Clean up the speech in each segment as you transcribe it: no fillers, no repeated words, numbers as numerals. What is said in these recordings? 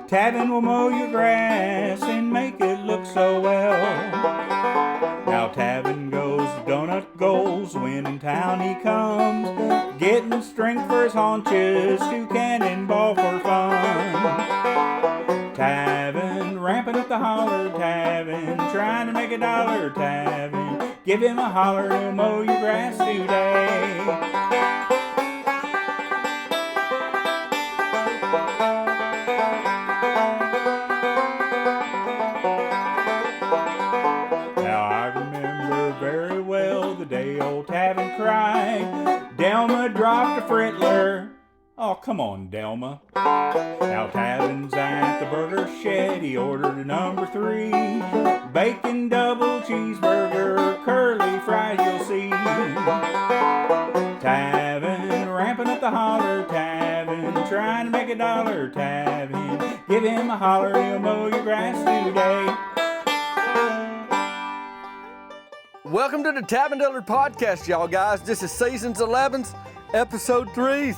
Tavin will mow your grass and make it look so well. Now Tavin goes donut goals when in town he comes, getting strength for his haunches to cannonball for fun. Tavin, ramping up the holler, Tavin, trying to make a dollar, Tavin, give him a holler, he'll mow your grass today. Now I remember very well the day old Tavin cried, Delma dropped a frittler. Oh, come on, Delma. Now Tavin's at the burger shed, he ordered a number 3, bacon double cheeseburger, curly fries you'll see. Tavin, ramping up the holler, Tavin, trying to make a dollar, Tavin, give him a holler, he'll mow your grass today. Welcome to the Tavin Dillard Podcast, y'all guys. This is Seasons 11's Episode 3's.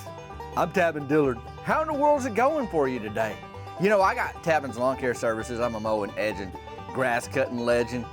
I'm Tavin Dillard. How in the world is it going for you today? You know, I got Tavin's Lawn Care Services. I'm a mowing, edging, grass cutting legend.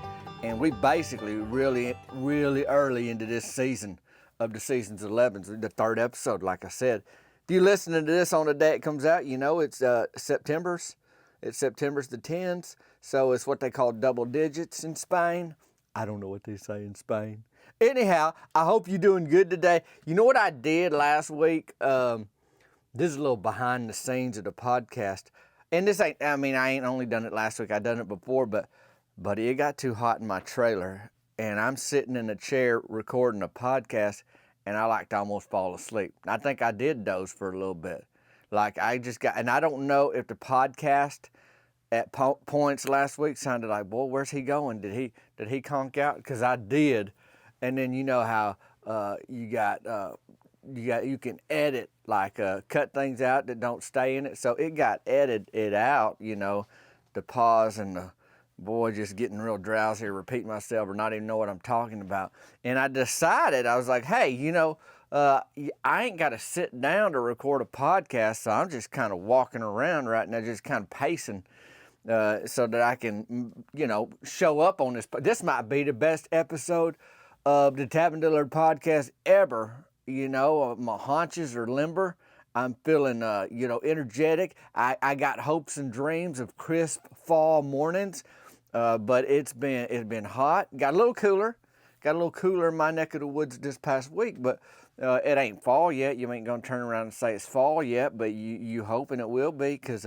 And we basically really early into this season of the Seasons 11's, the 3rd episode, like I said. If you're listening to this on the day it comes out, you know it's September's. It's September's the 10th, so it's what they call double digits in Spain. I don't know what they say in Spain. Anyhow, I hope you're doing good today. You know what I did last week? This is a little behind the scenes of the podcast. And this ain't, I ain't only done it last week. I done it before, but it got too hot in my trailer. And I'm sitting in a chair recording a podcast, and I like to almost fall asleep. I think I did doze for a little bit. Like I just got, and I don't know if the podcast at points last week sounded like, boy, where's he going? Did he conk out? Because I did. And then you know how you can edit, like cut things out that don't stay in it. So it got edited out, you know, the pause and the boy just getting real drowsy or repeating myself or not even know what I'm talking about. And I decided, I was like, hey, you know, I ain't got to sit down to record a podcast, so I'm just kind of walking around right now, just kind of pacing. So that I can, you know, show up on this. This might be the best episode of the Tavin Dillard Podcast ever. You know, my haunches are limber. I'm feeling, you know, energetic. I got hopes and dreams of crisp fall mornings, but it's been hot. Got a little cooler in my neck of the woods this past week, but it ain't fall yet. You ain't gonna turn around and say it's fall yet, but you hoping it will be, because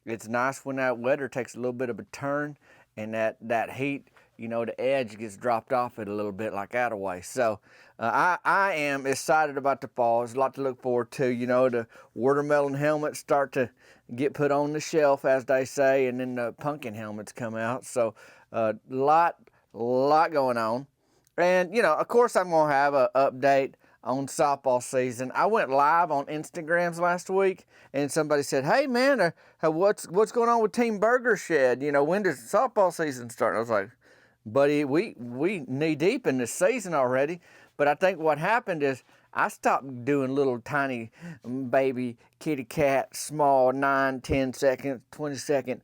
it's nice when that weather takes a little bit of a turn and that heat, you know, the edge gets dropped off it a little bit like that away. So I am excited about the fall. There's a lot to look forward to. You know, the watermelon helmets start to get put on the shelf, as they say, and then the pumpkin helmets come out. So a lot going on. And, you know, of course I'm going to have an update on softball season. I went live on Instagrams last week, and somebody said, hey man, what's going on with Team Burger Shed? You know, when does softball season start? And I was like, buddy, we knee deep in this season already. But I think what happened is I stopped doing little tiny baby kitty cat, small 9, 10 second, 20 second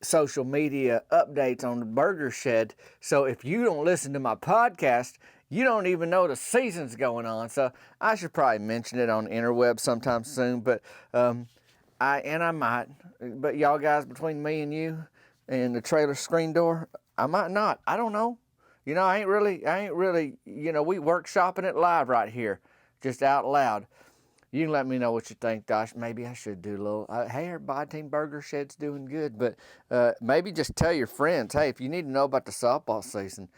social media updates on the Burger Shed. So if you don't listen to my podcast, you don't even know the season's going on. So I should probably mention it on the interweb sometime soon, but I might. But y'all guys, between me and you and the trailer screen door, I might not. I don't know. You know, I ain't really, you know, we workshopping it live right here, just out loud. You can let me know what you think, Josh. Maybe I should do a little, hey, everybody, Team Burger Shed's doing good. But maybe just tell your friends, hey, if you need to know about the softball season,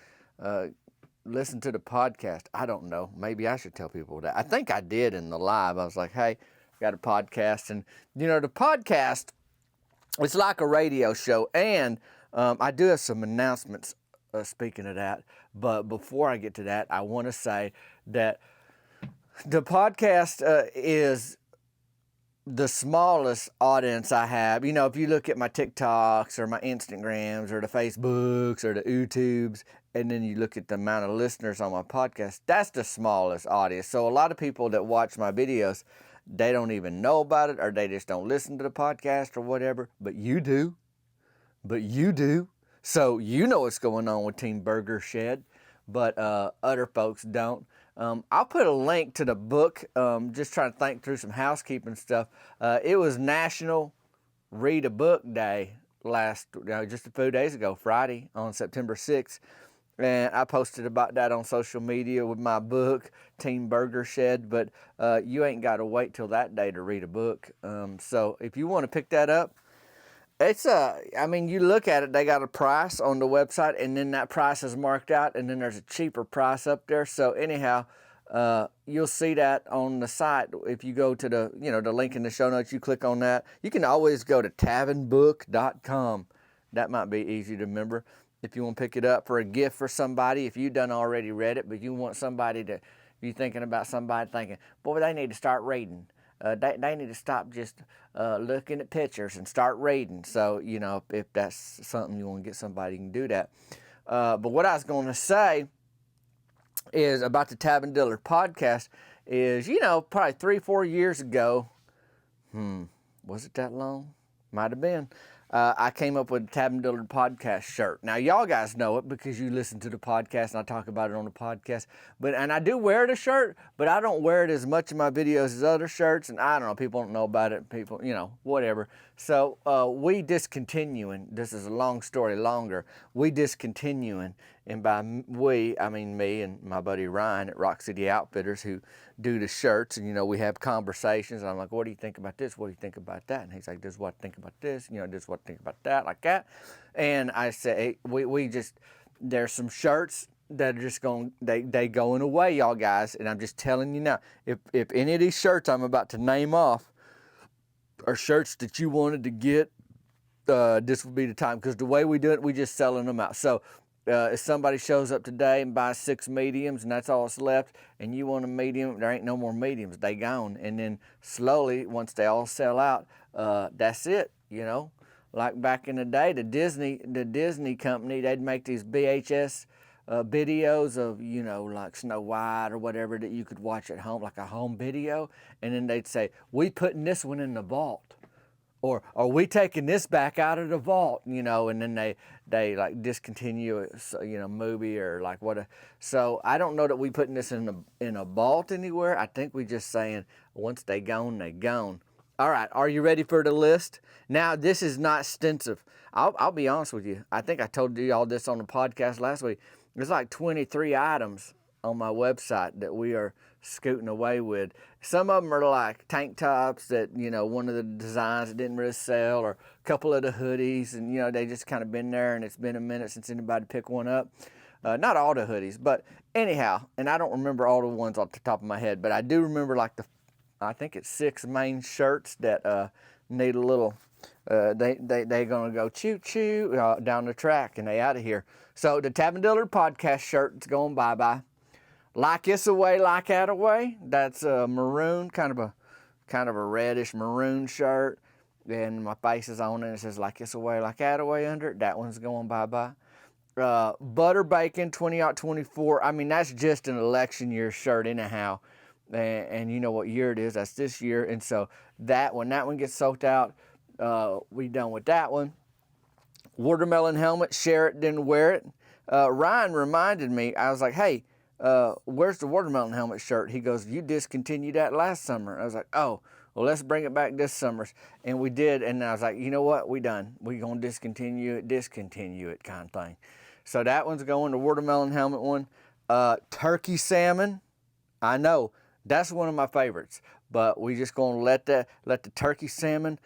listen to the podcast. I don't know. Maybe I should tell people that. I think I did in the live. I was like, hey, got a podcast. And, you know, the podcast, it's like a radio show. And I do have some announcements speaking of that. But before I get to that, I want to say that the podcast is the smallest audience I have. You know, if you look at my TikToks or my Instagrams or the Facebooks or the YouTubes, and then you look at the amount of listeners on my podcast, that's the smallest audience. So a lot of people that watch my videos, they don't even know about it, or they just don't listen to the podcast or whatever, but you do. So you know what's going on with Team Burger Shed, but other folks don't. I'll put a link to the book, just trying to think through some housekeeping stuff. It was National Read a Book Day just a few days ago, Friday on September 6th. And I posted about that on social media with my book, Team Burger Shed, but you ain't got to wait till that day to read a book. So if you want to pick that up, it's you look at it, they got a price on the website, and then that price is marked out, and then there's a cheaper price up there. So anyhow, you'll see that on the site. If you go to the link in the show notes, you click on that. You can always go to tavernbook.com. That might be easy to remember. If you want to pick it up for a gift for somebody, if you done already read it, but you want somebody to be thinking about somebody thinking, boy, they need to start reading. They need to stop just looking at pictures and start reading. So, if that's something you want to get somebody, you can do that. But what I was going to say is about the Tavern Dillard podcast is, probably 3-4 years ago, was it that long? Might have been. I came up with the Tavern Dillard podcast shirt. Now, y'all guys know it because you listen to the podcast and I talk about it on the podcast. And I do wear the shirt, but I don't wear it as much in my videos as other shirts. And I don't know, people don't know about it. People, whatever. So we discontinuing, this is a long story longer, we discontinuing, and by we, I mean me and my buddy Ryan at Rock City Outfitters who do the shirts, and we have conversations, and I'm like, what do you think about this? What do you think about that? And he's like, this is what I think about this, this is what I think about that, like that. And I say, there's some shirts that are just they going away, y'all guys, and I'm just telling you now, if any of these shirts I'm about to name off are shirts that you wanted to get, this will be the time, because the way we do it, we just selling them out. So if somebody shows up today and buys 6 mediums and that's all that's left, and you want a medium, there ain't no more mediums, they gone. And then slowly, once they all sell out, that's it, Like back in the day, the Disney company, they'd make these VHS videos of, like Snow White or whatever that you could watch at home, like a home video. And then they'd say, we putting this one in the vault. Or are we taking this back out of the vault, and then they like discontinue a movie or like what. So I don't know that we putting this in a vault anywhere. I think we just saying once they gone, they gone. All right, are you ready for the list? Now, this is not extensive. I'll be honest with you. I think I told you all this on the podcast last week. There's like 23 items on my website that we are scooting away with. Some of them are like tank tops that, one of the designs that didn't really sell, or a couple of the hoodies, and, they just kind of been there, and it's been a minute since anybody picked one up. Not all the hoodies, but anyhow, and I don't remember all the ones off the top of my head, but I do remember I think it's 6 main shirts that need a little, they gonna go choo-choo down the track, and they out of here. So the Tavern Dillard podcast shirt is going bye-bye. Like This Away, Like That Away, that's a maroon, kind of a reddish maroon shirt, and my face is on it, and it says Like This Away, Like That Away under it. That one's going bye-bye. Butter Bacon 20-24, I mean, that's just an election year shirt anyhow. And you know what year it is, that's this year. And so when that one gets sold out, we done with that one. Watermelon helmet, share it, didn't wear it. Ryan reminded me, I was like, hey, where's the watermelon helmet shirt? He goes, you discontinued that last summer. I was like, oh, well, let's bring it back this summer. And we did, and I was like, you know what, we done. We gonna discontinue it kind of thing. So that one's going, the watermelon helmet one. Turkey salmon, I know, that's one of my favorites, but we just gonna let the turkey salmon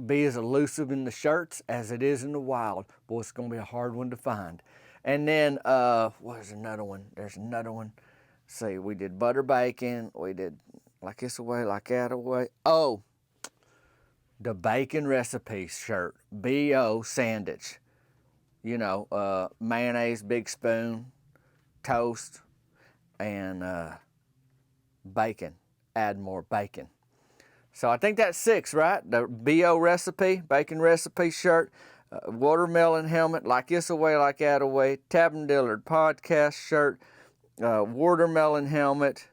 be as elusive in the shirts as it is in the wild. Boy, it's gonna be a hard one to find. And then there's another one. See, we did butter bacon. We did Like This Away, Like That Away. Oh, the bacon recipe shirt, B.O. sandwich. Mayonnaise, big spoon, toast, and bacon. Add more bacon. So I think that's 6, right? The B.O. recipe, bacon recipe shirt, watermelon helmet, Like This Away, Like That Away, Tavern Dillard podcast shirt, watermelon helmet,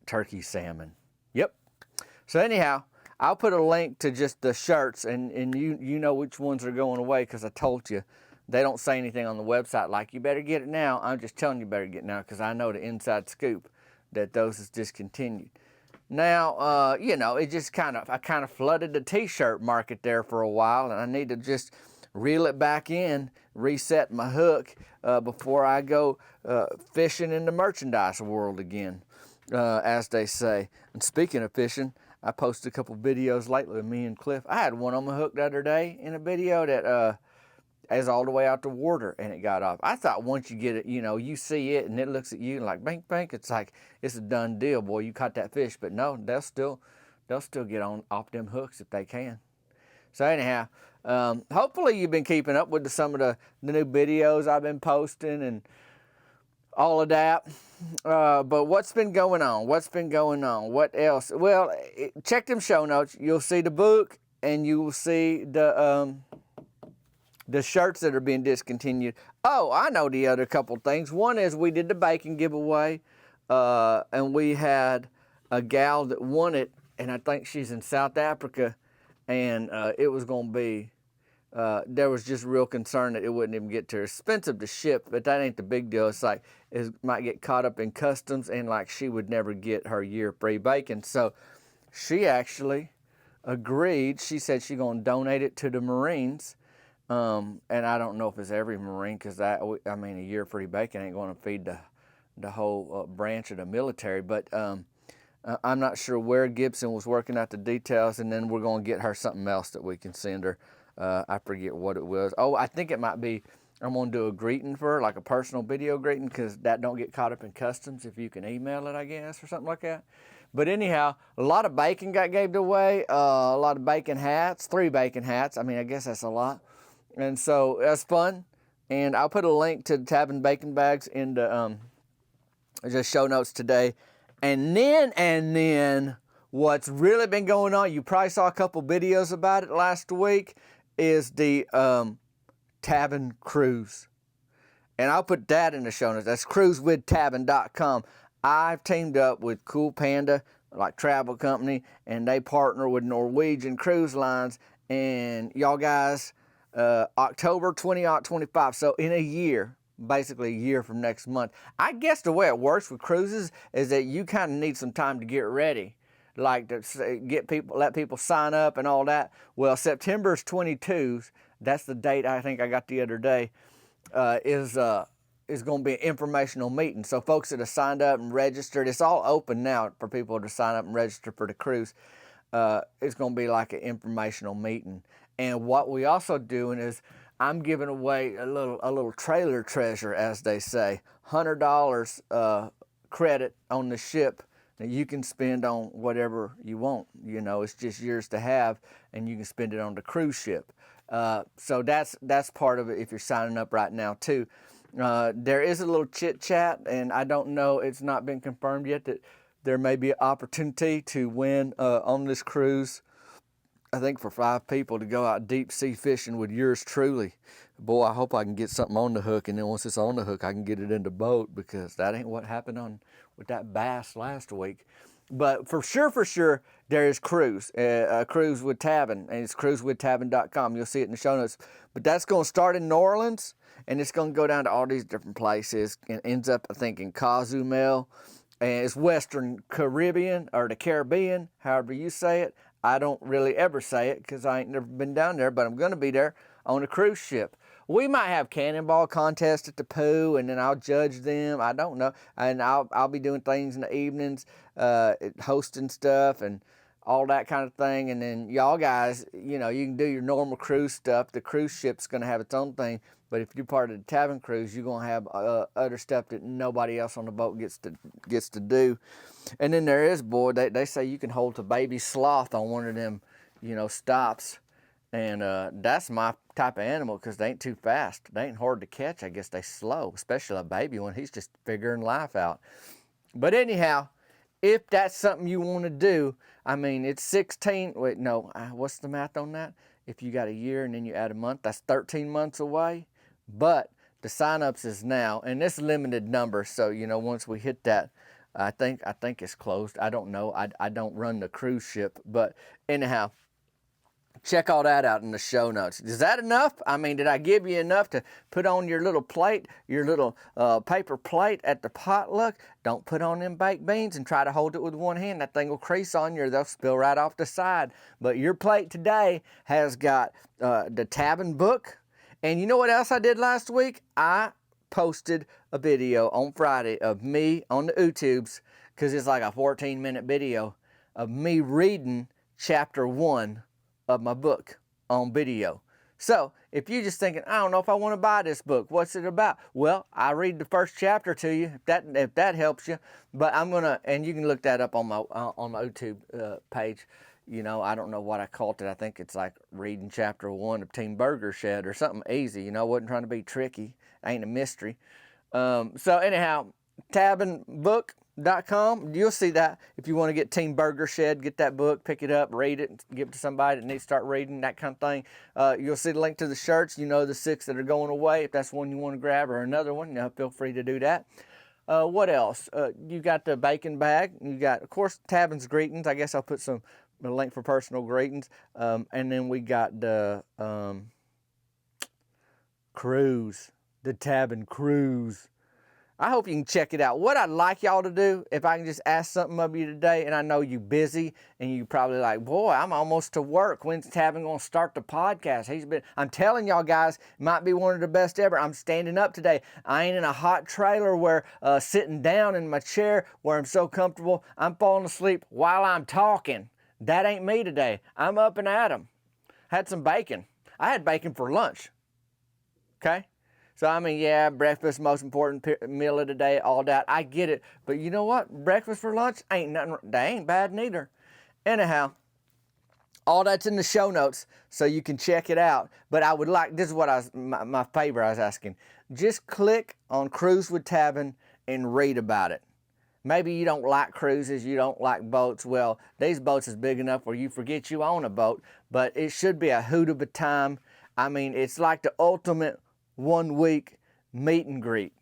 turkey salmon. Yep, So anyhow, I'll put a link to just the shirts, and you know which ones are going away because I told you. They don't say anything on the website like, you better get it now. I'm just telling you better get it now because I know the inside scoop that those is discontinued. Now, you know, it just I kind of flooded the t-shirt market there for a while, and I need to just reel it back in, reset my hook before I go fishing in the merchandise world again, as they say. And speaking of fishing, I posted a couple videos lately with me and Cliff. I had one on my hook the other day in a video that is all the way out to water, and it got off. I thought once you get it, you know, you see it and it looks at you and like bank bank, it's like it's a done deal, boy. You caught that fish, but no, they'll still get on off them hooks if they can. So anyhow, hopefully you've been keeping up with some of the new videos I've been posting and all of that. But what's been going on? What's been going on? What else? Well, check them show notes. You'll see the book and you will see the shirts that are being discontinued. Oh, I know the other couple things. One is we did the bacon giveaway, and we had a gal that won it, and I think she's in South Africa, and it was going to be, there was just real concern that it wouldn't even get to her. It's expensive to ship, but that ain't the big deal. It's like it might get caught up in customs, and like she would never get her year free bacon. So she actually agreed. She said she's going to donate it to the Marines. And I don't know if it's every Marine, because I mean, a year free bacon ain't going to feed the whole branch of the military. But I'm not sure where Gibson was working out the details, and then we're going to get her something else that we can send her. I forget what it was. Oh, I think it might be, I'm going to do a greeting for her, like a personal video greeting, because that don't get caught up in customs if you can email it, I guess, or something like that. But anyhow, a lot of bacon got gave away, a lot of bacon hats, 3 bacon hats. I mean, I guess that's a lot. And so that's fun, and I'll put a link to the Tab and Bacon bags in the just show notes today. And then what's really been going on, you probably saw a couple videos about it last week, is the Tabin Cruise. And I'll put that in the show notes. That's cruisewithtabin.com. I've teamed up with Cool Panda, like travel company, and they partner with Norwegian Cruise Lines, and y'all guys, October 2025, so in a year, basically a year from next month. I guess the way it works with cruises is that you kind of need some time to get ready, like to let people sign up and all that. Well, September's 22, that's the date I think I got the other day, is going to be an informational meeting. So folks that have signed up and registered, it's all open now for people to sign up and register for the cruise. It's going to be like an informational meeting. And what we also doing is I'm giving away a little trailer treasure, as they say, $100 credit on the ship that you can spend on whatever you want. You know, it's just yours to have, and you can spend it on the cruise ship. So that's part of it if you're signing up right now too. There is a little chit chat, and I don't know, it's not been confirmed yet, that there may be an opportunity to win on this cruise, I think for 5 people, to go out deep sea fishing with yours truly. Boy, I hope I can get something on the hook, and then once it's on the hook, I can get it in the boat, because that ain't what happened with that bass last week. But for sure, there is cruise, Cruise with Tabin, and it's cruisewithtabin.com. You'll see it in the show notes. But that's going to start in New Orleans, and it's going to go down to all these different places, and ends up, I think, in Cozumel, and it's Western Caribbean, or the Caribbean, however you say it. I don't really ever say it because I ain't never been down there, but I'm going to be there on a cruise ship. We might have cannonball contest at the pool, and then I'll judge them. I don't know. And I'll be doing things in the evenings, hosting stuff and all that kind of thing. And then y'all guys, you know, you can do your normal cruise stuff. The cruise ship's going to have its own thing. But if you're part of the Tabin Cruise, you're going to have other stuff that nobody else on the boat gets to do. And then there is, boy, they say you can hold a baby sloth on one of them, you know, stops. And that's my type of animal, because they ain't too fast. They ain't hard to catch. I guess they slow, especially a baby one. He's just figuring life out. But anyhow, if that's something you want to do, I mean, it's 16, wait, no, what's the math on that? If you got a year and then you add a month, that's 13 months away. But the sign-ups is now, and it's limited number, so, you know, once we hit that, I think it's closed. I don't know. I don't run the cruise ship, but anyhow, check all that out in the show notes. Is that enough? I mean, did I give you enough to put on your little plate, your little paper plate at the potluck? Don't put on them baked beans and try to hold it with one hand. That thing will crease on you or they'll spill right off the side. But your plate today has got the Tabin book. And you know what else I did last week? I posted a video on Friday of me on the YouTubes, because it's like a 14-minute video of me reading chapter 1 of my book on video. So if you're just thinking, I don't know if I want to buy this book, what's it about? Well, I read the first chapter to you, if that helps you. But I'm gonna, and you can look that up on my YouTube page. You know, I don't know what I called it. I think it's like reading chapter 1 of Team Burger Shed or something easy. You know, I wasn't trying to be tricky. Ain't a mystery. So anyhow, tabinbook.com. You'll see that if you want to get Team Burger Shed, get that book, pick it up, read it, give it to somebody that needs to start reading, that kind of thing. You'll see the link to the shirts. You know the 6 that are going away. If that's one you want to grab or another one, feel free to do that. What else? You got the bacon bag. You got, of course, Tabin's greetings. I guess I'll put a link for personal greetings. And then we got the cruise, the Tabin cruise. I hope you can check it out. What I'd like y'all to do, if I can just ask something of you today, and I know you're busy, and you probably like, boy, I'm almost to work. When's Tabin going to start the podcast? I'm telling y'all guys, it might be one of the best ever. I'm standing up today. I ain't in a hot trailer where sitting down in my chair where I'm so comfortable, I'm falling asleep while I'm talking. That ain't me today. I'm up and at 'em. Had some bacon. I had bacon for lunch. Okay? So, I mean, yeah, breakfast, most important meal of the day, all that. I get it. But you know what? Breakfast for lunch ain't nothing. They ain't bad neither. Anyhow, all that's in the show notes, so you can check it out. But I would like, this is what my favor I was asking. Just click on Cruise with Tabin and read about it. Maybe you don't like cruises, you don't like boats. Well, these boats is big enough where you forget you own a boat. But it should be a hoot of a time. I mean, it's like the ultimate 1 week meet and greet.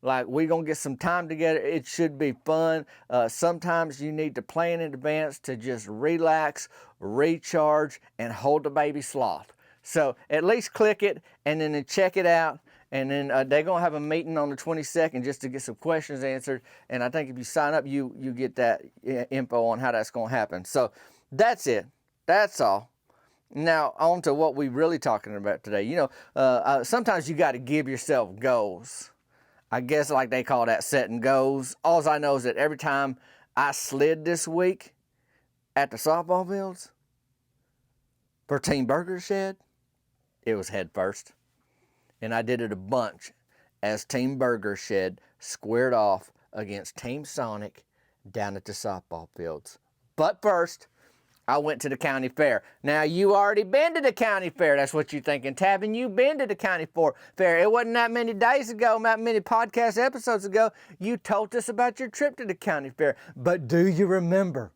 Like, we're going to get some time together. It should be fun. Sometimes you need to plan in advance to just relax, recharge, and hold the baby sloth. So at least click it and then check it out. And then they're going to have a meeting on the 22nd just to get some questions answered. And I think if you sign up, you get that info on how that's going to happen. So that's it. That's all. Now, on to what we're really talking about today. You know, sometimes you got to give yourself goals. I guess like they call that setting goals. All I know is that every time I slid this week at the softball fields for Team Burger Shed, it was head first. And I did it a bunch as Team Burger Shed squared off against Team Sonic down at the softball fields. But first, I went to the county fair. Now, you already been to the county fair. That's what you're thinking. Tabin, you been to the county fair. It wasn't that many days ago, not many podcast episodes ago, you told us about your trip to the county fair. But do you remember?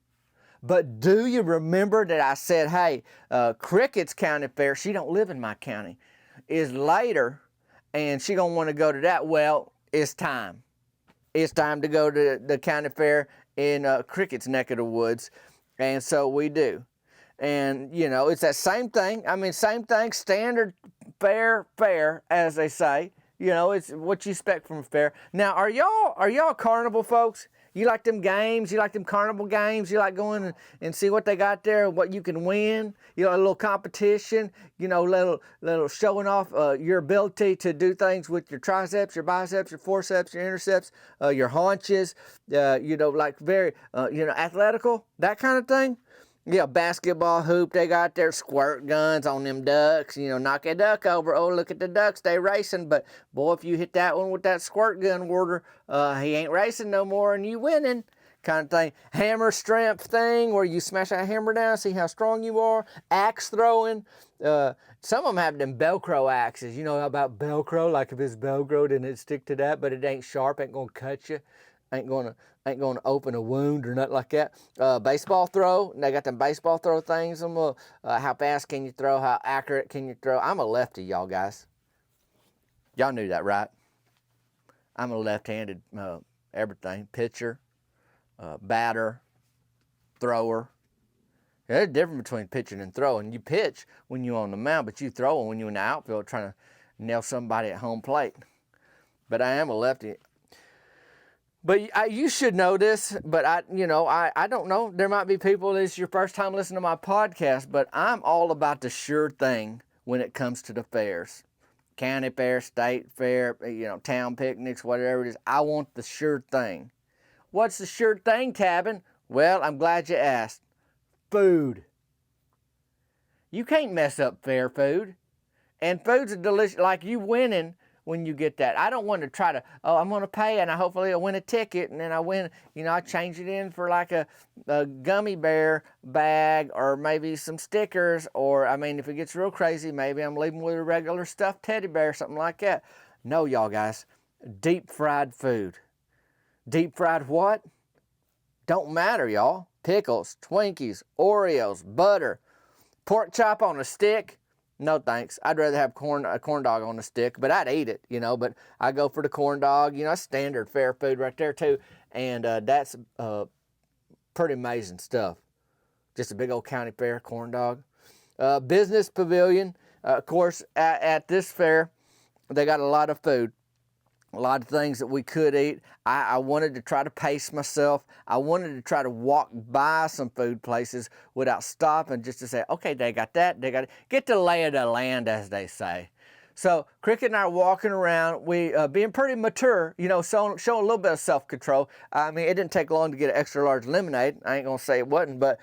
That I said, hey, Cricket's county fair, she don't live in my county, is later, and she gonna want to go to that. Well, it's time. It's time to go to the county fair in Cricket's neck of the woods. And so we do. And, you know, it's that same thing. I mean, same thing, standard fair, as they say. You know, it's what you expect from a fair. Now, are y'all carnival folks? You like them games? You like them carnival games? You like going and see what they got there, what you can win? You know, a little competition, you know, little showing off your ability to do things with your triceps, your biceps, your forceps, your interceps, your haunches, you know, like very, you know, athletical, that kind of thing. Yeah, basketball hoop, they got their squirt guns on them ducks, you know, knock a duck over. Oh, look at the ducks, they racing. But, boy, if you hit that one with that squirt gun water, he ain't racing no more and you winning kind of thing. Hammer strength thing where you smash that hammer down, see how strong you are. Axe throwing. Some of them have them Velcro axes. You know about Velcro? Like if it's Velcro, then it'd stick to that, but it ain't sharp, ain't going to cut you. Ain't gonna open a wound or nothing like that. Baseball throw, they got them baseball throw things. How fast can you throw? How accurate can you throw? I'm a lefty, y'all guys. Y'all knew that, right? I'm a left-handed everything. Pitcher, batter, thrower. There's a difference between pitching and throwing. You pitch when you're on the mound, but you throw when you're in the outfield trying to nail somebody at home plate. But I am a lefty. But you should know this, but I don't know. There might be people, this is your first time listening to my podcast, but I'm all about the sure thing when it comes to the fairs. County fair, state fair, town picnics, whatever it is. I want the sure thing. What's the sure thing, Tabin? Well, I'm glad you asked. Food. You can't mess up fair food. And food's delicious, like you winning when you get that. I don't want to try to, I'm going to pay and hopefully I'll win a ticket and then I win, I change it in for like a gummy bear bag or maybe some stickers, or if it gets real crazy, maybe I'm leaving with a regular stuffed teddy bear or something like that. No, y'all guys, deep fried food. Deep fried what? Don't matter, y'all. Pickles, Twinkies, Oreos, butter, pork chop on a stick. No thanks. I'd rather have a corn dog on a stick, but I'd eat it, but I go for the corn dog, standard fair food right there too. And that's pretty amazing stuff. Just a big old county fair corn dog. Business pavilion, of course, at this fair, they got a lot of food. A lot of things that we could eat. I wanted to try to pace myself. I wanted to try to walk by some food places without stopping, just to say, okay, they got that, they got it. Get the lay of the land, as they say. So Cricket and I are walking around, we being pretty mature, showing a little bit of self-control. It didn't take long to get an extra large lemonade. I ain't gonna say it wasn't, but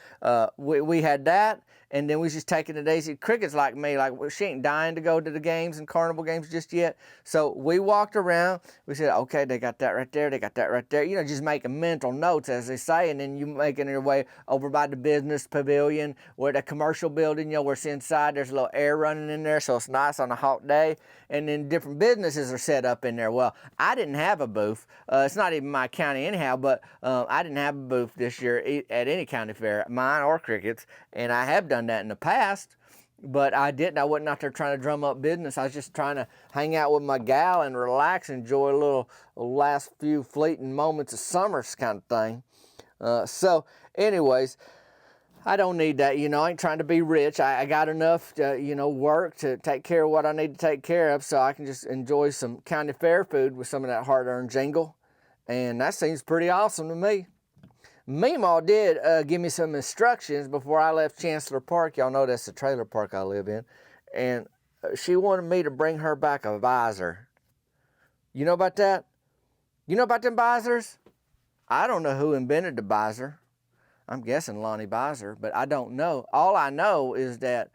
we had that. And then we was just taking it easy. Cricket's like me, she ain't dying to go to the games and carnival games just yet. So we walked around. We said, okay, they got that right there. They got that right there. Just making mental notes, as they say. And then you making your way over by the business pavilion, where the commercial building, where it's inside. There's a little air running in there, so it's nice on a hot day. And then different businesses are set up in there. Well, I didn't have a booth. It's not even my county anyhow, but I didn't have a booth this year at any county fair, mine or Cricket's. And I have done that in the past, but I didn't. I wasn't out there trying to drum up business. I was just trying to hang out with my gal and relax, enjoy a little last few fleeting moments of summer kind of thing. So anyways, I don't need that, I ain't trying to be rich. I got enough to, work to take care of what I need to take care of, so I can just enjoy some county fair food with some of that hard-earned jingle. And that seems pretty awesome to me. Memaw did give me some instructions before I left Chancellor Park. Y'all know that's the trailer park I live in. And she wanted me to bring her back a visor. You know about that? You know about them visors? I don't know who invented the visor. I'm guessing Lonnie Visor, but I don't know. All I know is that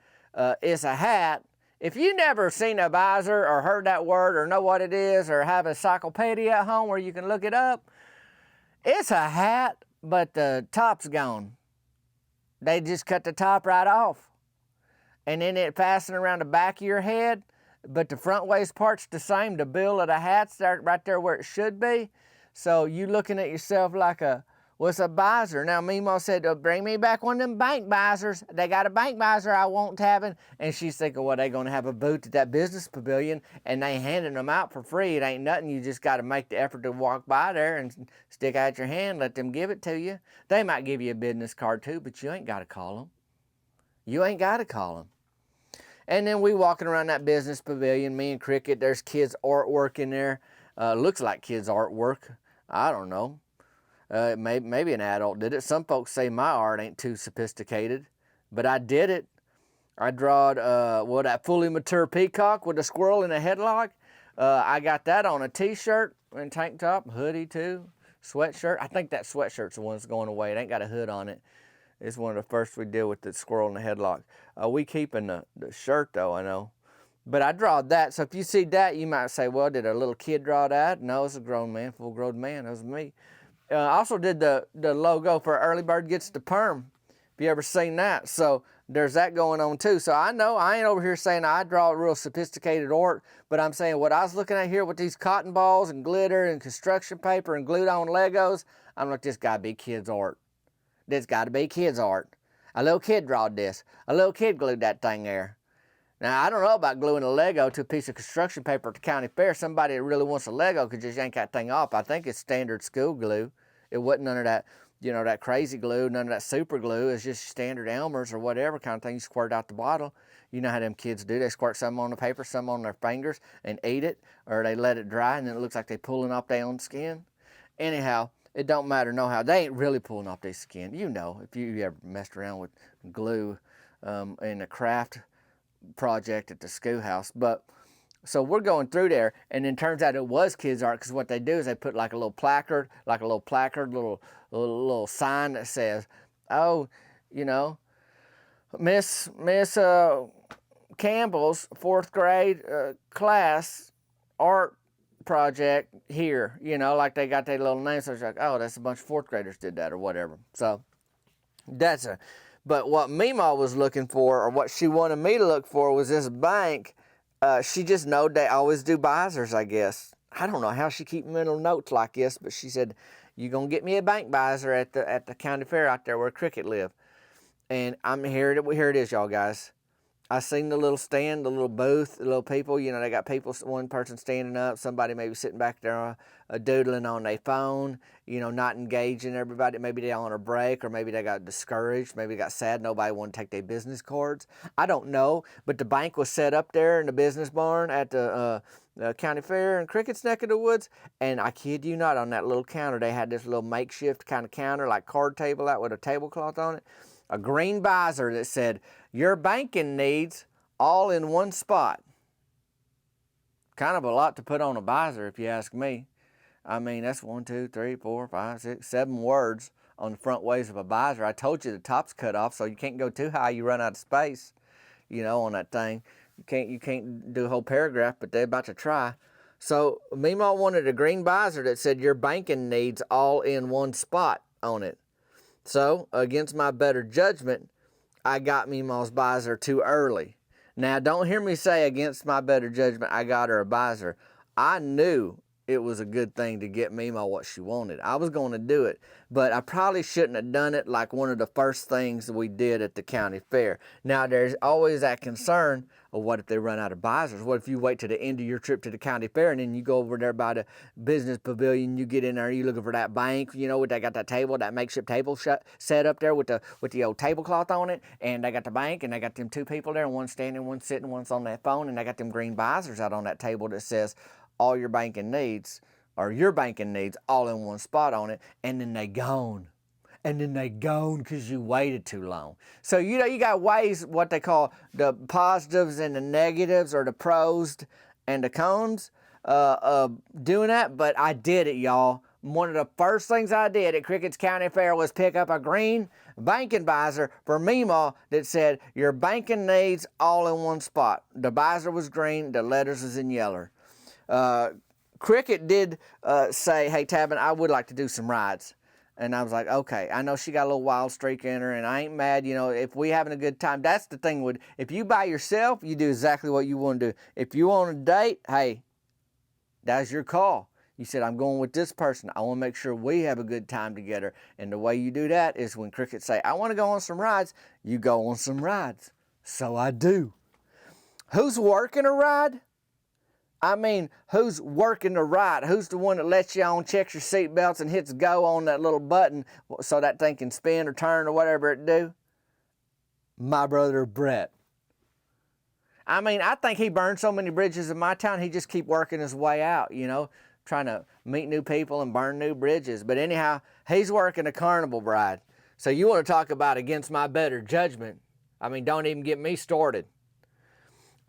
it's a hat. If you never seen a visor or heard that word or know what it is or have a encyclopedia at home where you can look it up, it's a hat, but the top's gone. They just cut the top right off. And then it fastened around the back of your head, but the front waist part's the same. The bill of the hat's there, right there where it should be. So you looking at yourself like what's a visor? Now, Memaw said, bring me back one of them bank visors. They got a bank visor I won't have it. And she's thinking, well, they going to have a booth at that business pavilion and they handing them out for free. It ain't nothing. You just got to make the effort to walk by there and stick out your hand, let them give it to you. They might give you a business card too, but you ain't got to call them. You ain't got to call them. And then we walking around that business pavilion, me and Cricket, there's kids' artwork in there. Looks like kids' artwork. I don't know. Maybe an adult did it. Some folks say my art ain't too sophisticated, but I did it. I drawed that fully mature peacock with a squirrel in a headlock. I got that on a t-shirt and tank top, hoodie too, sweatshirt. I think that sweatshirt's the one that's going away. It ain't got a hood on it. It's one of the first we did with the squirrel in the headlock. We keeping the shirt though, I know. But I drawed that, so if you see that, you might say, well, did a little kid draw that? No, it's a grown man, full-grown man. That was me. I also did the logo for Early Bird Gets the Perm. If you ever seen that. So there's that going on too. So I know I ain't over here saying I draw real sophisticated art, but I'm saying what I was looking at here with these cotton balls and glitter and construction paper and glued on Legos, I'm like, this got to be kids' art. This got to be kids' art. A little kid drawed this. A little kid glued that thing there. Now, I don't know about gluing a Lego to a piece of construction paper at the county fair. Somebody that really wants a Lego could just yank that thing off. I think it's standard school glue. It wasn't none of that that crazy glue, none of that super glue. It's just standard Elmer's or whatever kind of thing. You squirt out the bottle. You know how them kids do. They squirt some on the paper, some on their fingers, and eat it, or they let it dry, and then it looks like they're pulling off their own skin. Anyhow, it don't matter no how. They ain't really pulling off their skin. You know, if you ever messed around with glue in a craft project at the schoolhouse. But so we're going through there, and then turns out it was kids' art, because what they do is they put like a little placard, little sign that says, oh, Miss Campbell's 4th grade class art project here, like they got their little names. So it's like, oh, that's a bunch of 4th graders did that or whatever. So but what Memaw was looking for, or what she wanted me to look for, was this bank. She just knowed they always do visors, I guess. I don't know how she keep mental notes like this, but she said, you gonna get me a bank visor at the county fair out there where Cricket live. And here it is, y'all guys. I seen the little stand, the little booth, the little people, they got people, one person standing up, somebody maybe sitting back there doodling on their phone, not engaging everybody. Maybe they're on a break, or maybe they got discouraged, maybe got sad, nobody wanted to take their business cards. I don't know, but the bank was set up there in the business barn at the county fair in Cricket's neck of the woods, and I kid you not, on that little counter, they had this little makeshift kind of counter, like card table out with a tablecloth on it, a green visor that said, your banking needs all in one spot. Kind of a lot to put on a visor, if you ask me. I mean, that's 1, 2, 3, 4, 5, 6, 7 words on the front ways of a visor. I told you the top's cut off, so you can't go too high. You run out of space, on that thing. You can't do a whole paragraph, but they're about to try. So Memaw wanted a green visor that said your banking needs all in one spot on it. So, against my better judgment, I got Memaw's visor too early. Now, don't hear me say against my better judgment, I got her a visor. I knew it was a good thing to get Memaw what she wanted. I was going to do it, but I probably shouldn't have done it like one of the first things we did at the county fair. Now, there's always that concern of what if they run out of visors? What if you wait to the end of your trip to the county fair and then you go over there by the business pavilion, you get in there, you looking for that bank, what they got that table, that makeshift table set up there with the old tablecloth on it, and they got the bank, and they got them 2 people there, and one's standing, one's sitting, one's on that phone, and they got them green visors out on that table that says all your banking needs, or your banking needs all in one spot on it, and then they gone. And then they gone because you waited too long. So, you got ways, what they call the positives and the negatives, or the pros and the cons of doing that. But I did it, y'all. One of the first things I did at Crickett's County Fair was pick up a green banking visor for Memaw that said, your banking needs all in one spot. The visor was green, the letters was in yellow. Cricket did say, hey, Tabin, I would like to do some rides. And I was like, okay, I know she got a little wild streak in her, and I ain't mad, if we having a good time. That's the thing if you by yourself, you do exactly what you want to do. If you on a date, hey, that's your call. You said, I'm going with this person. I want to make sure we have a good time together. And the way you do that is when Cricket say, I want to go on some rides, you go on some rides. So I do. Who's working a ride? I mean, who's working the ride? Who's the one that lets you on, checks your seatbelts, and hits go on that little button so that thing can spin or turn or whatever it do? My brother Brett. I mean, I think he burned so many bridges in my town, he just keep working his way out, trying to meet new people and burn new bridges. But anyhow, he's working a carnival ride. So you want to talk about against my better judgment. I mean, don't even get me started.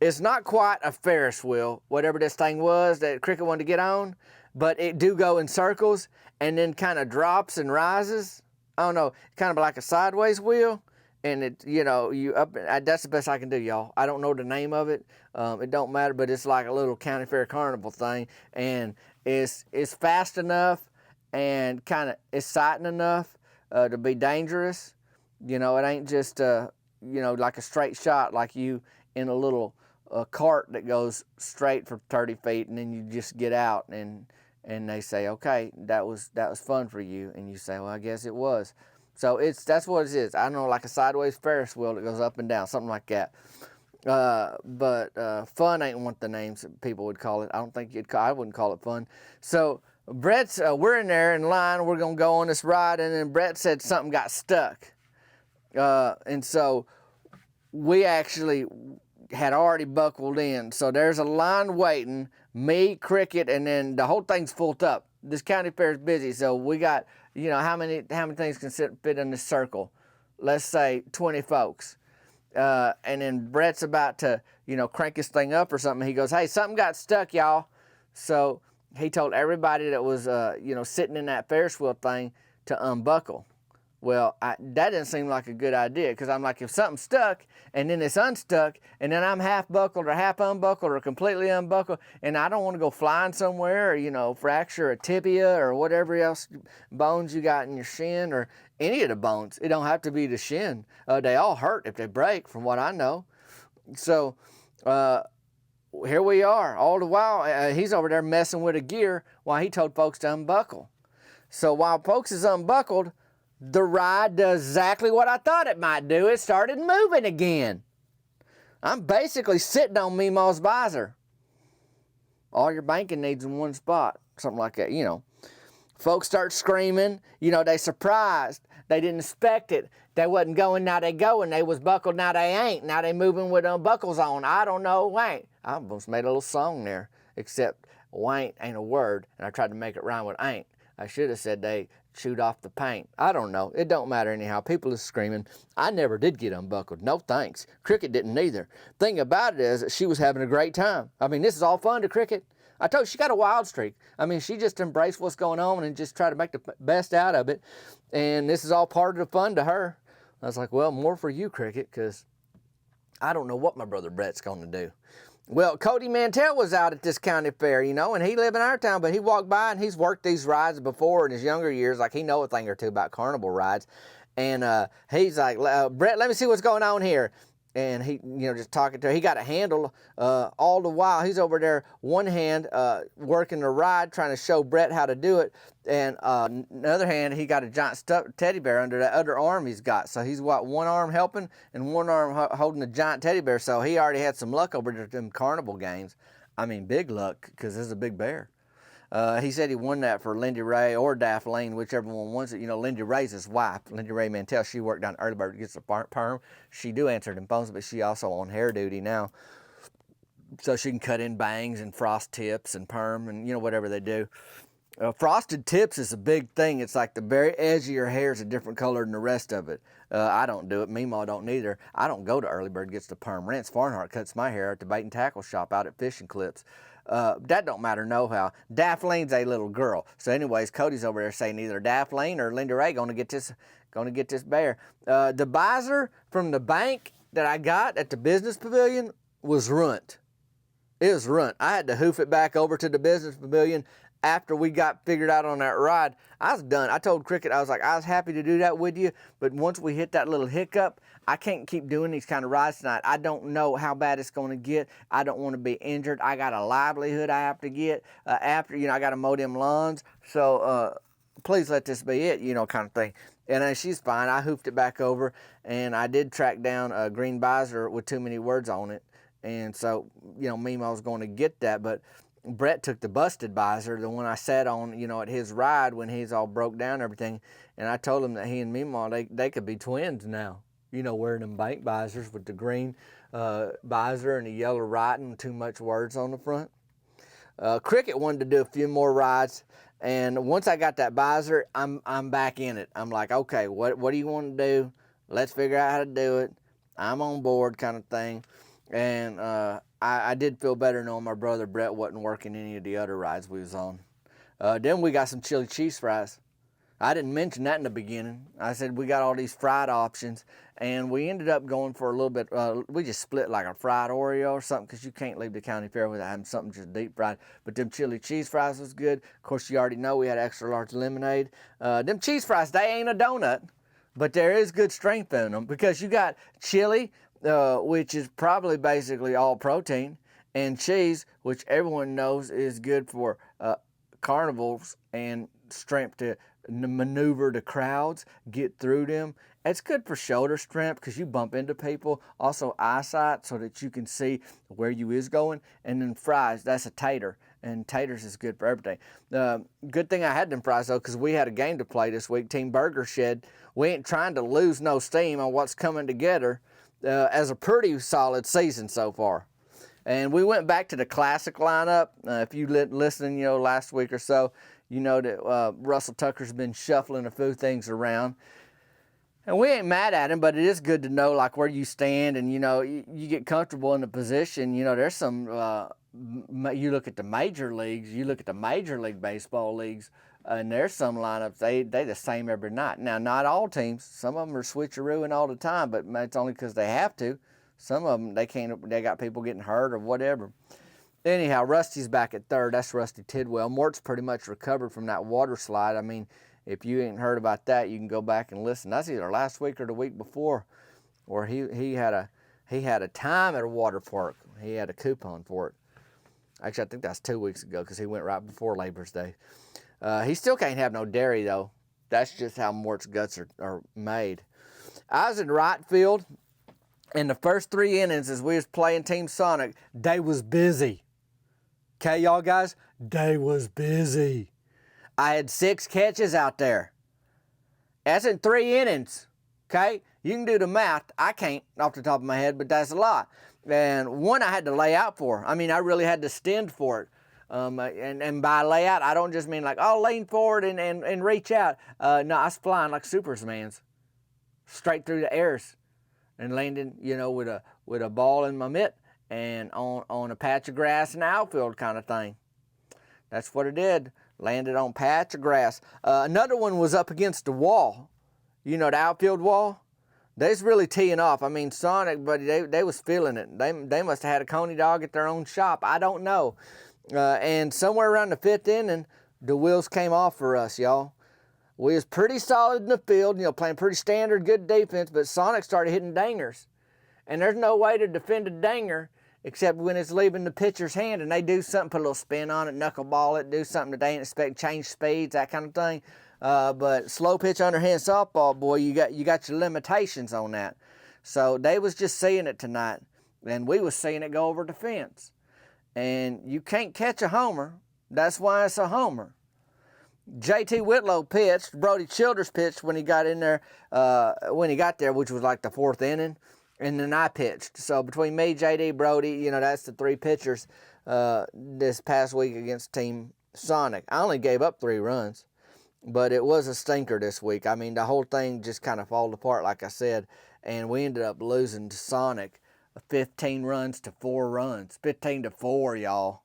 It's not quite a Ferris wheel, whatever this thing was that Cricket wanted to get on, but it do go in circles and then kind of drops and rises. I don't know, kind of like a sideways wheel, and it, you up. That's the best I can do, y'all. I don't know the name of it. It don't matter, but it's like a little county fair carnival thing, and it's fast enough and kind of exciting enough to be dangerous. It ain't just like a straight shot like you in a little cart that goes straight for 30 feet, and then you just get out and they say, okay, that was fun for you, and you say, well, I guess it was. So that's what it is. I don't know, like a sideways Ferris wheel that goes up and down, something like that. But fun ain't one of the names that people would call it. I don't think I wouldn't call it fun. So Brett's, we're in there in line, we're gonna go on this ride, and then Brett said something got stuck. And so we actually had already buckled in. So there's a line waiting, me, Cricket, and then the whole thing's full up. This county fair is busy, so we got, you know, how many things can fit in this circle? Let's say 20 folks. And then Brett's about to, you know, crank his thing up or something. He goes, hey, something got stuck, y'all. So he told everybody that was, you know, sitting in that Ferris wheel thing to unbuckle. Well, that didn't seem like a good idea, because I'm like, if something's stuck and then it's unstuck and then I'm half buckled or half unbuckled or completely unbuckled, and I don't want to go flying somewhere or, you know, fracture a tibia or whatever else bones you got in your shin or any of the bones. It don't have to be the shin. They all hurt if they break, from what I know. So here we are. All the while, he's over there messing with a gear while he told folks to unbuckle. So while folks is unbuckled, the ride does exactly what I thought it might do. It started moving again. I'm basically sitting on Memaw's visor. All your banking needs in one spot. Something like that, you know. Folks start screaming. You know, they surprised. They didn't expect it. They wasn't going, now they going. They was buckled, now they ain't. Now they moving with buckles on. I don't know, ain't. I almost made a little song there. Except wan't ain't a word. And I tried to make it rhyme with ain't. I should have said they chewed off the paint. I don't know. It don't matter anyhow. People is screaming. I never did get unbuckled. No thanks. Cricket didn't either. Thing about it is that she was having a great time. I mean, this is all fun to Cricket. I told you, she got a wild streak. I mean, she just embraced what's going on and just try to make the best out of it. And this is all part of the fun to her. I was like, well, more for you, Cricket, because I don't know what my brother Brett's going to do. Well, Cody Mantell was out at this county fair, you know, and he lived in our town, but he walked by and he's worked these rides before in his younger years. Like, he know a thing or two about carnival rides. And he's like, Brett, let me see what's going on here. And he, you know, just talking to her. He got a handle all the while. He's over there, one hand working the ride, trying to show Brett how to do it. And on the other hand, he got a giant stuffed teddy bear under that other arm he's got. So he's got one arm helping and one arm holding the giant teddy bear. So he already had some luck over there at them carnival games. I mean, big luck, because this is a big bear. He said he won that for Lindy Ray or Daphne, whichever one wants it. You know, Lindy Ray's his wife, Lindy Ray Mantell. She worked down at Early Bird, gets the perm. She do answer them phones, but she also on hair duty now. So she can cut in bangs and frost tips and perm and, you know, whatever they do. Frosted tips is a big thing. It's like the very edge of your hair is a different color than the rest of it. I don't do it. Memaw don't neither. I don't go to Early Bird, gets the perm. Rance Farnhart cuts my hair at the bait and tackle shop out at Fishing Clips. That don't matter no how. Daphne's a little girl. So anyways, Cody's over there saying either Daphne or Linda Ray gonna get this bear. The visor from the bank that I got at the business pavilion was runt. It was runt. I had to hoof it back over to the business pavilion after we got figured out on that ride. I was done. I told Cricket, I was like, I was happy to do that with you, but once we hit that little hiccup, I can't keep doing these kind of rides tonight. I don't know how bad it's going to get. I don't want to be injured. I got a livelihood I have to get after, you know, I got to mow them lawns. So please let this be it, you know, kind of thing. And she's fine. I hoofed it back over, and I did track down a green visor with too many words on it. And so, you know, Memaw was going to get that, but Brett took the busted visor, the one I sat on, you know, at his ride when he's all broke down and everything. And I told him that he and Memaw, they could be twins now. You know, wearing them bank visors with the green visor and the yellow writing with too much words on the front. Cricket wanted to do a few more rides. And once I got that visor, I'm back in it. I'm like, okay, what do you want to do? Let's figure out how to do it. I'm on board, kind of thing. And I did feel better knowing my brother Brett wasn't working any of the other rides we was on. Then we got some chili cheese fries. I didn't mention that in the beginning. I said we got all these fried options, and we ended up going for a little bit. We just split like a fried Oreo or something, because you can't leave the county fair without having something just deep fried. But them chili cheese fries was good. Of course, you already know we had extra large lemonade. Them cheese fries, they ain't a donut, but there is good strength in them, because you got chili, which is probably basically all protein, and cheese, which everyone knows is good for carnivals and strength to maneuver the crowds, get through them. It's good for shoulder strength because you bump into people. Also eyesight so that you can see where you is going. And then fries, that's a tater. And taters is good for everything. Good thing I had them fries though, because we had a game to play this week, Team Burger Shed. We ain't trying to lose no steam on what's coming together as a pretty solid season so far. And we went back to the classic lineup. If you listening, last week or so, you know that Russell Tucker's been shuffling a few things around. And we ain't mad at him, but it is good to know like where you stand and, you get comfortable in the position. There's some, you look at the major leagues, you look at the Major League Baseball leagues, and there's some lineups, they the same every night. Now, not all teams. Some of them are switcherooing all the time, but it's only because they have to. Some of them, they got people getting hurt or whatever. Anyhow, Rusty's back at third. That's Rusty Tidwell. Mort's pretty much recovered from that water slide. I mean, if you ain't heard about that, you can go back and listen. That's either last week or the week before, where he had a time at a water park. He had a coupon for it. Actually, I think that's 2 weeks ago because he went right before Labor's Day. He still can't have no dairy though. That's just how Mort's guts are made. I was in right field. In the first 3 innings, as we was playing Team Sonic, they was busy. Okay, y'all guys? They was busy. I had 6 catches out there. That's in 3 innings. Okay? You can do the math. I can't off the top of my head, but that's a lot. And one I had to lay out for. I mean, I really had to stand for it. And by layout, I don't just mean like, lean forward and reach out. No, I was flying like Superman's. Straight through the airs. And landing, with a ball in my mitt and on a patch of grass in the outfield kind of thing. That's what it did. Landed on patch of grass. Another one was up against the wall. The outfield wall. They's really teeing off. I mean, Sonic, buddy, they was feeling it. They must have had a coney dog at their own shop. I don't know. And somewhere around the 5th inning, the wheels came off for us, y'all. We was pretty solid in the field, playing pretty standard, good defense, but Sonic started hitting dingers. And there's no way to defend a dinger except when it's leaving the pitcher's hand and they do something, put a little spin on it, knuckleball it, do something that they ain't expect, change speeds, that kind of thing. But slow pitch underhand softball, boy, you got your limitations on that. So they was just seeing it tonight, and we was seeing it go over the fence. And you can't catch a homer. That's why it's a homer. J.T. Whitlow pitched. Brody Childers pitched when he got in there, which was like the 4th inning. And then I pitched. So between me, J.D., Brody, that's the 3 pitchers this past week against Team Sonic. I only gave up 3 runs, but it was a stinker this week. I mean, the whole thing just kind of fell apart, like I said, and we ended up losing to Sonic 15 runs to 4 runs. 15-4, y'all.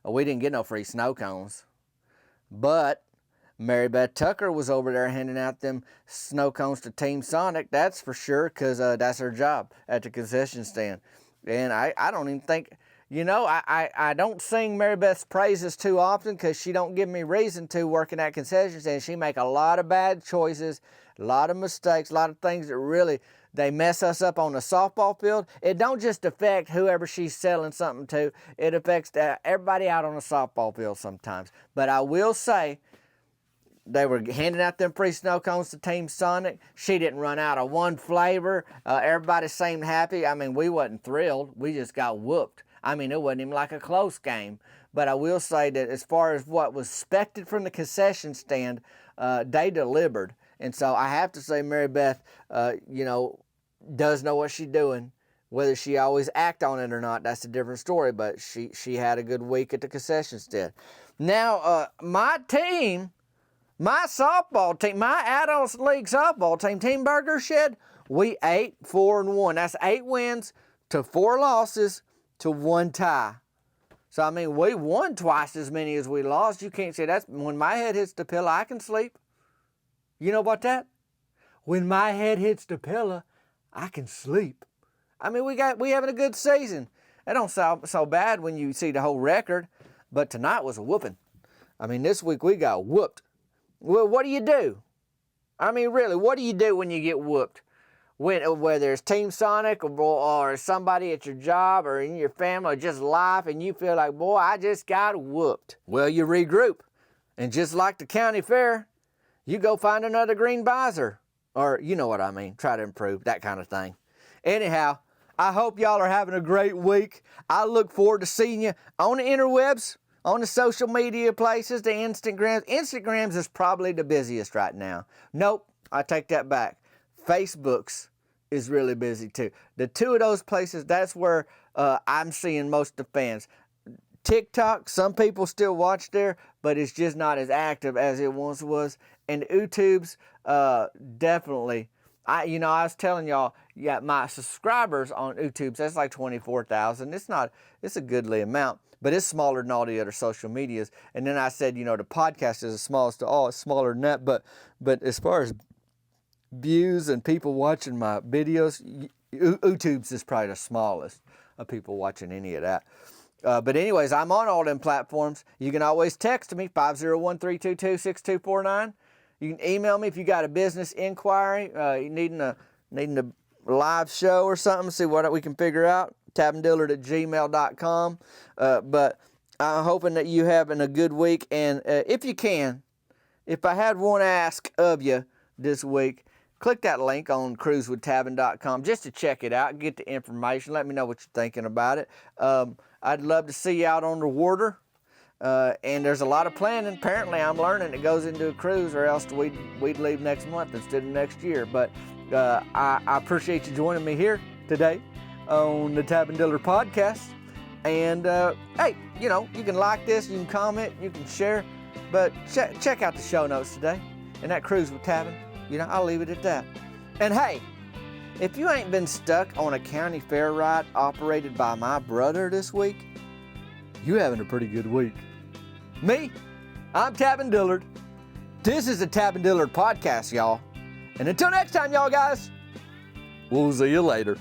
We didn't get no free snow cones. But Mary Beth Tucker was over there handing out them snow cones to Team Sonic, that's for sure, because that's her job at the concession stand. And I don't even think, I don't sing Mary Beth's praises too often because she don't give me reason to working at concession stand. She make a lot of bad choices, a lot of mistakes, a lot of things that really, they mess us up on the softball field. It don't just affect whoever she's selling something to. It affects everybody out on the softball field sometimes. But I will say, they were handing out them free snow cones to Team Sonic. She didn't run out of one flavor. Everybody seemed happy. I mean, we wasn't thrilled. We just got whooped. I mean, it wasn't even like a close game. But I will say that as far as what was expected from the concession stand, they delivered. And so I have to say Mary Beth, does know what she's doing. Whether she always act on it or not, that's a different story. But she had a good week at the concession stand. Now, my team, my softball team, my adult league softball team, Team Burger Shed, we 8-4-1. That's 8 wins to 4 losses to 1 tie. So, I mean, we won twice as many as we lost. You can't say that's, when my head hits the pillow, I can sleep. You know about that? When my head hits the pillow, I can sleep. I mean, we having a good season. It don't sound so bad when you see the whole record, but tonight was a whooping. I mean, this week we got whooped. Well, what do you do? I mean, really, what do you do when you get whooped? Whether it's Team Sonic or somebody at your job or in your family or just life, and you feel like, boy, I just got whooped. Well, you regroup. And just like the county fair, you go find another green Visor. Or you know what I mean, try to improve, that kind of thing. Anyhow, I hope y'all are having a great week. I look forward to seeing you on the interwebs, on the social media places, the Instagrams. Instagrams is probably the busiest right now. Nope, I take that back. Facebook's is really busy too. The two of those places, that's where I'm seeing most of the fans. TikTok, some people still watch there, but it's just not as active as it once was. And YouTube's definitely. I was telling y'all, yeah, my subscribers on YouTube, that's like 24,000. It's a goodly amount, but it's smaller than all the other social medias. And then I said, the podcast is the smallest of all. It's smaller than that, but as far as views and people watching my videos, YouTube's is probably the smallest of people watching any of that. But anyways, I'm on all them platforms. You can always text me, 501-322-6249. You can email me if you got a business inquiry, you needing a live show or something, see what we can figure out, tabandillard@gmail.com. But I'm hoping that you having a good week. And if you can, if I had one ask of you this week, click that link on cruisewithtabin.com just to check it out, get the information. Let me know what you're thinking about it. I'd love to see you out on the water. And there's a lot of planning. Apparently, I'm learning it goes into a cruise, or else we'd leave next month instead of next year. But I appreciate you joining me here today on the Tab and Dillard podcast. And hey, you can like this, you can comment, you can share, but check out the show notes today. And that cruise with Tabin, I'll leave it at that. And hey, if you ain't been stuck on a county fair ride operated by my brother this week, you having a pretty good week. Me, I'm Tab and Dillard. This is the Tab and Dillard podcast, y'all. And until next time, y'all guys, we'll see you later.